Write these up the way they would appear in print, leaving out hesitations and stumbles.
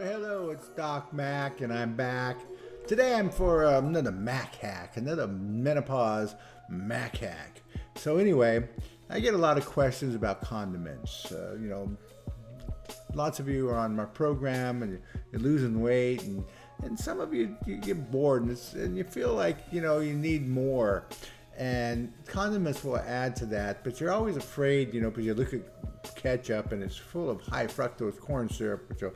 Hello, it's Doc Mac, and I'm back. Today I'm for another Mac hack, another menopause Mac hack. So anyway, I get a lot of questions about condiments. Lots of you are on my program, and you're losing weight, and some of you get bored, and you feel like you need more. And condiments will add to that, but you're always afraid, because you look at ketchup and it's full of high fructose corn syrup, which will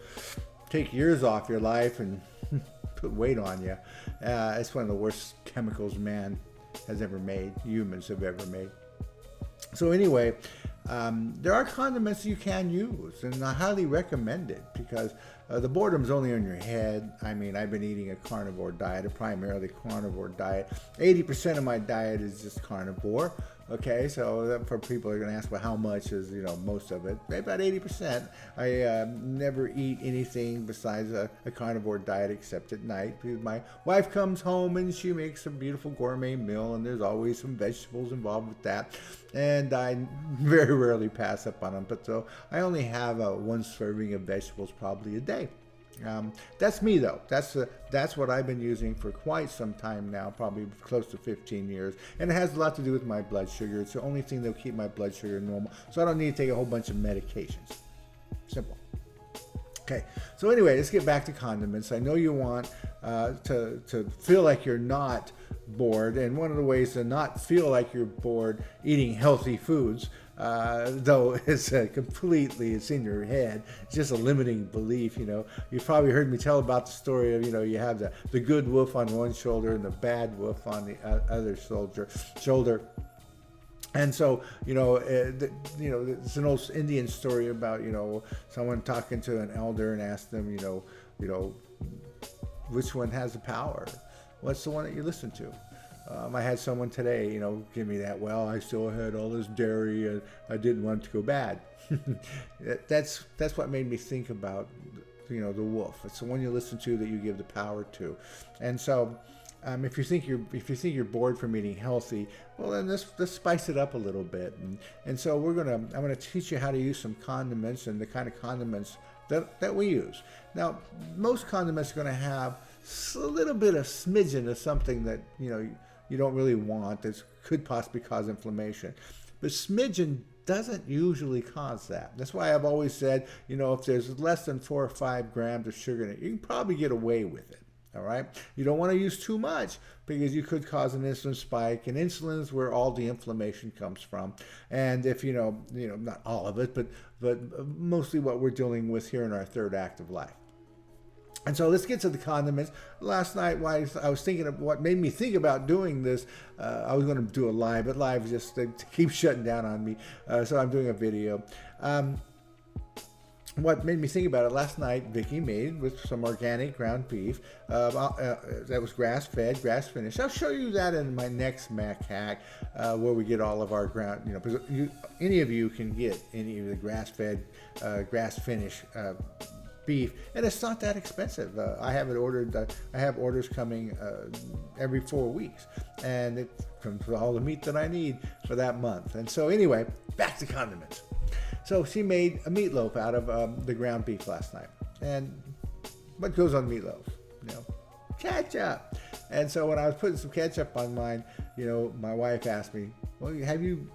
take years off your life and put weight on you. It's one of the worst chemicals man has ever made, humans have ever made. So anyway, there are condiments you can use, and I highly recommend it because the boredom's only on your head. I mean, I've been eating a carnivore diet, a primarily carnivore diet. 80% of my diet is just carnivore. Okay, so for people who are going to ask, well, how much is, most of it? About 80%. I never eat anything besides a carnivore diet except at night, because my wife comes home and she makes a beautiful gourmet meal, and there's always some vegetables involved with that. And I very rarely pass up on them, but so I only have one serving of vegetables probably a day. That's me though. That's what I've been using for quite some time now, probably close to 15 years. And it has a lot to do with my blood sugar. It's the only thing that'll keep my blood sugar normal. So I don't need to take a whole bunch of medications. Simple. Okay, so anyway, let's get back to condiments. I know you want to feel like you're not bored, and one of the ways to not feel like you're bored eating healthy foods, though it's it's in your head, it's just a limiting belief. You've probably heard me tell about the story of, you have the good wolf on one shoulder and the bad wolf on the other shoulder. And so, it's an old Indian story about, someone talking to an elder and asked them, which one has the power? What's the one that you listen to? I had someone today, give me that, well, I still had all this dairy and I didn't want it to go bad. That's what made me think about, the wolf. It's the one you listen to that you give the power to. And so, if you think you're bored from eating healthy, well then let's spice it up a little bit. And so I'm gonna teach you how to use some condiments and the kind of condiments that we use. Now, most condiments are going to have a little bit of smidgen of something that you don't really want, that could possibly cause inflammation. But smidgen doesn't usually cause that. That's why I've always said, if there's less than 4 or 5 grams of sugar in it, you can probably get away with it. All right. You don't want to use too much because you could cause an insulin spike, and insulin is where all the inflammation comes from. And if not all of it, but mostly what we're dealing with here in our third act of life. And so let's get to the condiments. Last night, while I was thinking of what made me think about doing this, I was going to do a live, but live just keeps shutting down on me. So I'm doing a video. What made me think about it last night, Vicky made with some organic ground beef that was grass-fed, grass-finished. I'll show you that in my next Mac hack, where we get all of our ground. Because any of you can get any of the grass-fed, grass-finished beef, and it's not that expensive. I have it ordered. I have orders coming every 4 weeks, and it comes with all the meat that I need for that month. And so anyway, back to condiments. So she made a meatloaf out of the ground beef last night. And what goes on meatloaf? Ketchup. And so when I was putting some ketchup on mine, my wife asked me, well, have you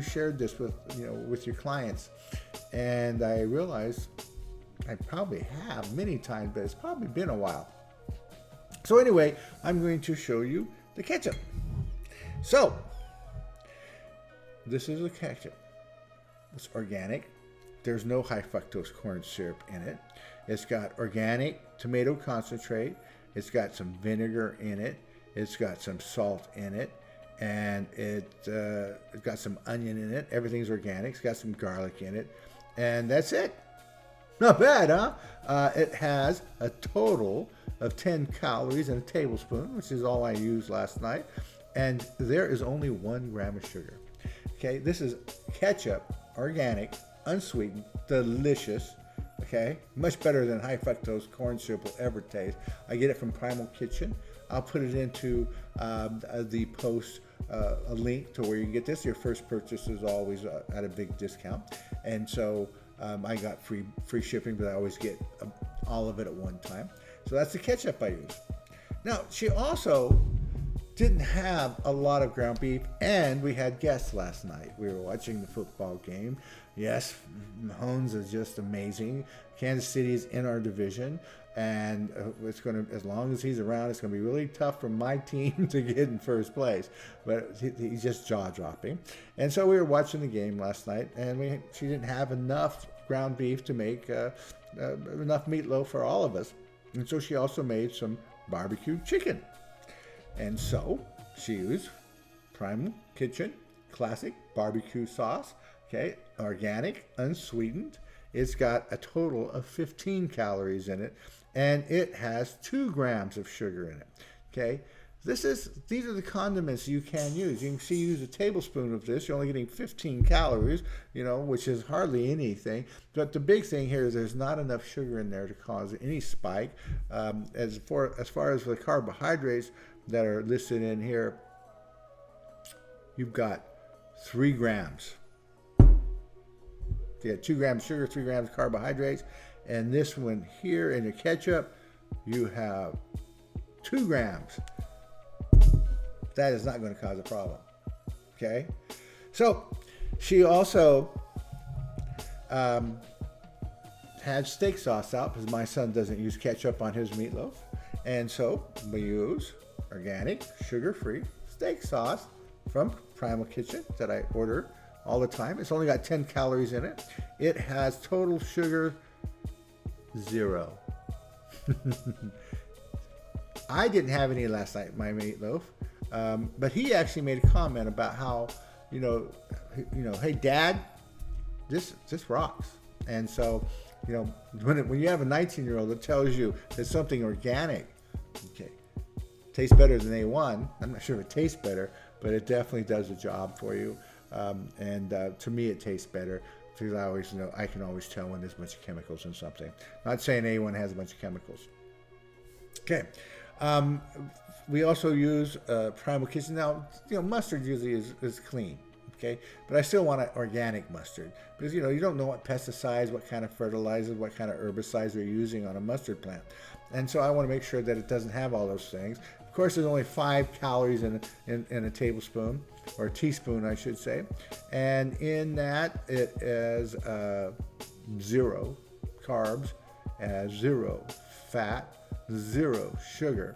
shared this with your clients? And I realized I probably have many times, but it's probably been a while. So anyway, I'm going to show you the ketchup. So this is the ketchup. It's organic. There's no high fructose corn syrup in it. It's got organic tomato concentrate. It's got some vinegar in it. It's got some salt in it. And it's got some onion in it. Everything's organic. It's got some garlic in it. And that's it. Not bad, huh? It has a total of 10 calories in a tablespoon, which is all I used last night. And there is only 1 gram of sugar. Okay, this is ketchup, organic, unsweetened, delicious. Okay, much better than high fructose corn syrup will ever taste. I get it from Primal Kitchen. I'll put it into the post, a link to where you can get this. Your first purchase is always at a big discount, and so I got free shipping, but I always get all of it at one time. So that's the ketchup I use. Now, she also didn't have a lot of ground beef, and we had guests last night. We were watching the football game. Yes, Mahomes is just amazing. Kansas City is in our division, and it's going to, as long as he's around, it's going to be really tough for my team to get in first place. But he's just jaw-dropping. And so we were watching the game last night, and she didn't have enough ground beef to make enough meatloaf for all of us. And so she also made some barbecue chicken. And so she used Primal Kitchen Classic Barbecue Sauce, okay, organic, unsweetened. It's got a total of 15 calories in it, and it has 2 grams of sugar in it, okay? These are the condiments you can use. You can see you use a tablespoon of this. You're only getting 15 calories, which is hardly anything. But the big thing here is there's not enough sugar in there to cause any spike. As far as the carbohydrates that are listed in here, you've got 3 grams. You have 2 grams sugar, 3 grams carbohydrates. And this one here in the ketchup, you have 2 grams. That is not going to cause a problem. Okay? So she also had steak sauce out because my son doesn't use ketchup on his meatloaf. And so we use organic, sugar-free steak sauce from Primal Kitchen that I order all the time. It's only got 10 calories in it. It has total sugar 0. I didn't have any last night, my meatloaf. But he actually made a comment about how, hey, Dad, this rocks. And so, when you have a 19-year-old that tells you that something organic, okay, tastes better than A1, I'm not sure if it tastes better, but it definitely does the job for you. And to me, it tastes better because I can always tell when there's a bunch of chemicals in something. Not saying A1 has a bunch of chemicals. Okay. We also use Primal Kitchen. Now, mustard usually is clean, okay? But I still want an organic mustard because, you don't know what pesticides, what kind of fertilizers, what kind of herbicides they're using on a mustard plant. And so I want to make sure that it doesn't have all those things. Of course, there's only 5 calories in a tablespoon, or a teaspoon, I should say. And in that, it is 0 carbs, 0 fat, 0 sugar.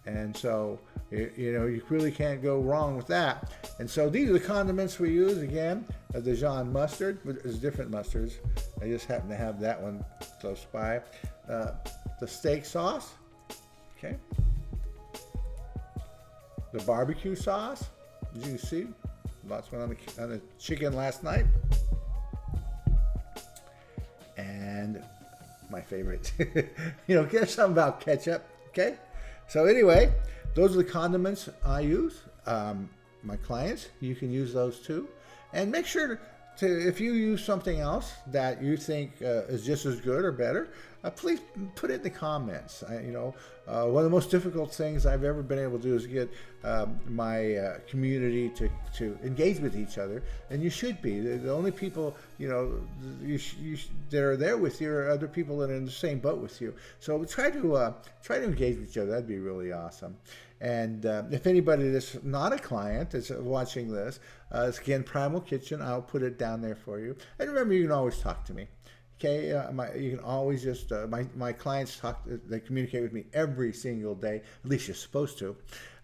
And so, you really can't go wrong with that. And so these are the condiments we use. Again, the Dijon mustard. There's different mustards. I just happen to have that one close by. The steak sauce. Okay. The barbecue sauce. As you can see, lots went on the chicken last night. And my favorite. Get something about ketchup. Okay. So anyway, those are the condiments I use. My clients, you can use those too. And make sure to if you use something else that you think is just as good or better, please put it in the comments. One of the most difficult things I've ever been able to do is get my community to engage with each other, and you should be. The only people that are there with you are other people that are in the same boat with you. So try to engage with each other. That'd be really awesome. And if anybody that's not a client that's watching this, it's again Primal Kitchen. I'll put it down there for you. And remember, you can always talk to me. Okay, you can always just my clients talk. They communicate with me every single day. At least you're supposed to.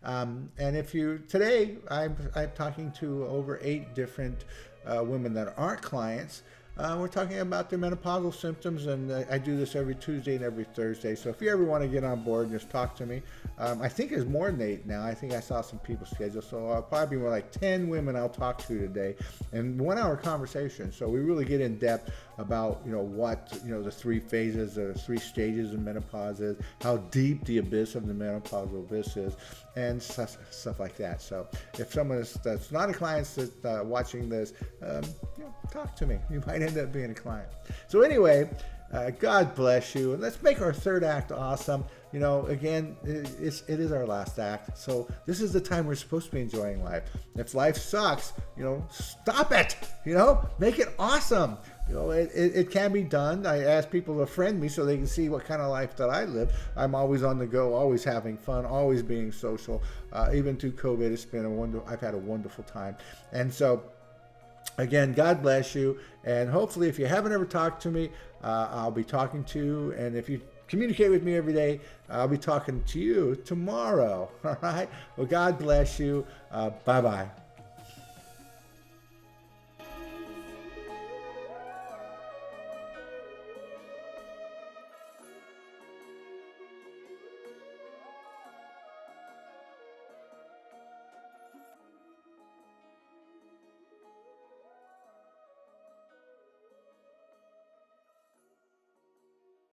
And if today I'm talking to over 8 different women that aren't clients. We're talking about their menopausal symptoms, and I do this every Tuesday and every Thursday. So if you ever want to get on board and just talk to me, I think there's more than 8 now. I think I saw some people scheduled, so I'll probably be more like 10 women I'll talk to today, and 1-hour conversation. So we really get in depth about what the 3 phases or 3 stages of menopause is, how deep the abyss of the menopausal abyss is, and stuff like that. So if someone that's not a client that's watching this, talk to me. You might end up being a client. So anyway, God bless you. And let's make our 3rd act awesome. Again, it is our last act. So this is the time we're supposed to be enjoying life. If life sucks, stop it. Make it awesome. It can be done. I ask people to friend me so they can see what kind of life that I live. I'm always on the go, always having fun, always being social. Even through COVID, I've had a wonderful time. And so, again, God bless you. And hopefully, if you haven't ever talked to me, I'll be talking to you. And if you communicate with me every day, I'll be talking to you tomorrow. All right. Well, God bless you. Bye-bye.